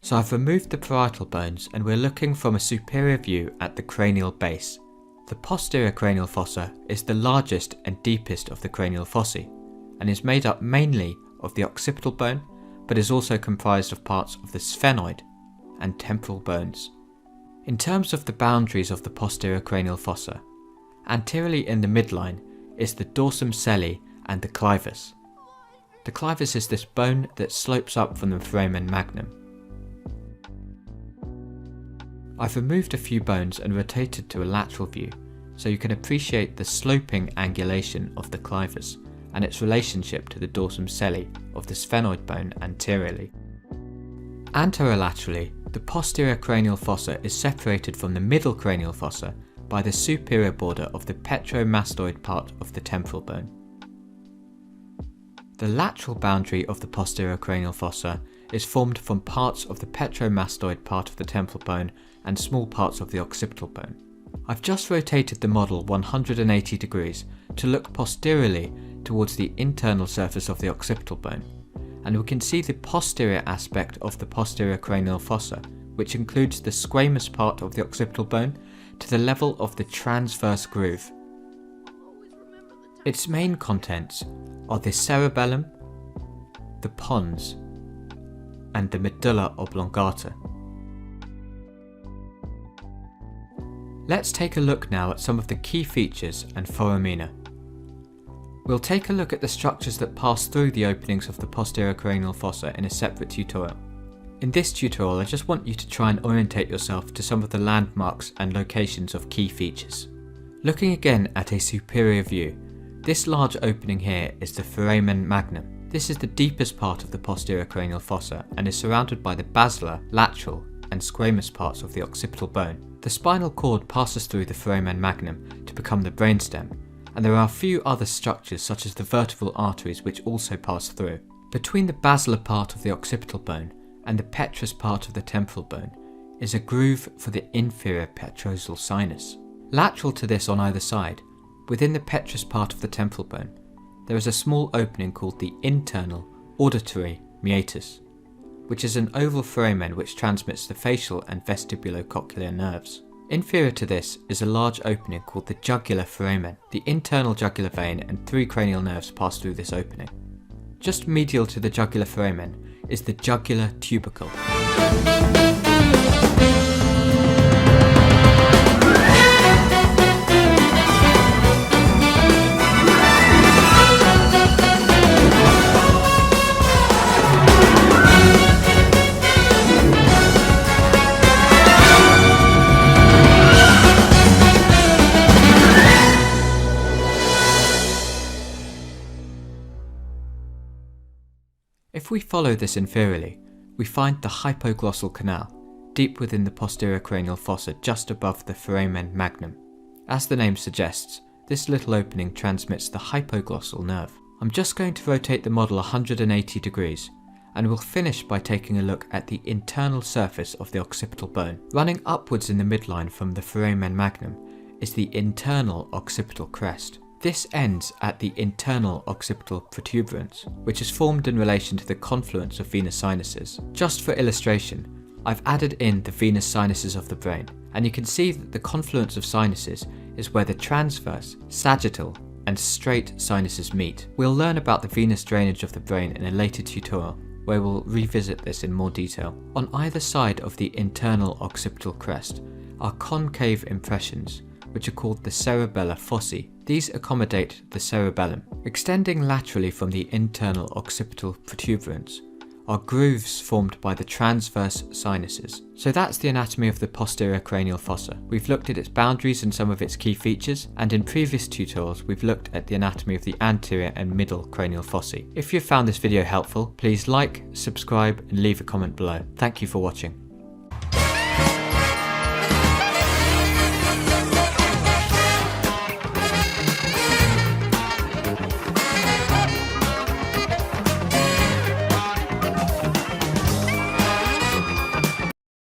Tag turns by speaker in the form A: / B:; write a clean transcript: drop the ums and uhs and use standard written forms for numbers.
A: So I've removed the parietal bones and we're looking from a superior view at the cranial base. The posterior cranial fossa is the largest and deepest of the cranial fossae and is made up mainly of the occipital bone, but is also comprised of parts of the sphenoid and temporal bones. In terms of the boundaries of the posterior cranial fossa, anteriorly in the midline is the dorsum celli and the clivus. The clivus is this bone that slopes up from the foramen magnum. I've removed a few bones and rotated to a lateral view so you can appreciate the sloping angulation of the clivus and its relationship to the dorsum celli of the sphenoid bone anteriorly. Anterolaterally, the posterior cranial fossa is separated from the middle cranial fossa by the superior border of the petromastoid part of the temporal bone. The lateral boundary of the posterior cranial fossa is formed from parts of the petromastoid part of the temporal bone and small parts of the occipital bone. I've just rotated the model 180 degrees to look posteriorly towards the internal surface of the occipital bone, and we can see the posterior aspect of the posterior cranial fossa, which includes the squamous part of the occipital bone to the level of the transverse groove. Its main contents are the cerebellum, the pons, and the medulla oblongata. Let's take a look now at some of the key features and foramina. We'll take a look at the structures that pass through the openings of the posterior cranial fossa in a separate tutorial. In this tutorial, I just want you to try and orientate yourself to some of the landmarks and locations of key features. Looking again at a superior view, this large opening here is the foramen magnum. This is the deepest part of the posterior cranial fossa and is surrounded by the basilar, lateral, and squamous parts of the occipital bone. The spinal cord passes through the foramen magnum to become the brainstem, and there are a few other structures such as the vertebral arteries which also pass through. Between the basilar part of the occipital bone and the petrous part of the temporal bone is a groove for the inferior petrosal sinus. Lateral to this on either side, within the petrous part of the temporal bone, there is a small opening called the internal auditory meatus, which is an oval foramen which transmits the facial and vestibulocochlear nerves. Inferior to this is a large opening called the jugular foramen. The internal jugular vein and 3 cranial nerves pass through this opening. Just medial to the jugular foramen is the jugular tubercle. If we follow this inferiorly, we find the hypoglossal canal, deep within the posterior cranial fossa just above the foramen magnum. As the name suggests, this little opening transmits the hypoglossal nerve. I'm just going to rotate the model 180 degrees, and we'll finish by taking a look at the internal surface of the occipital bone. Running upwards in the midline from the foramen magnum is the internal occipital crest. This ends at the internal occipital protuberance, which is formed in relation to the confluence of venous sinuses. Just for illustration, I've added in the venous sinuses of the brain, and you can see that the confluence of sinuses is where the transverse, sagittal, and straight sinuses meet. We'll learn about the venous drainage of the brain in a later tutorial, where we'll revisit this in more detail. On either side of the internal occipital crest are concave impressions, which are called the cerebellar fossae. These accommodate the cerebellum. Extending laterally from the internal occipital protuberance are grooves formed by the transverse sinuses. So that's the anatomy of the posterior cranial fossa. We've looked at its boundaries and some of its key features, and in previous tutorials we've looked at the anatomy of the anterior and middle cranial fossae. If you've found this video helpful, please like, subscribe, and leave a comment below. Thank you for watching.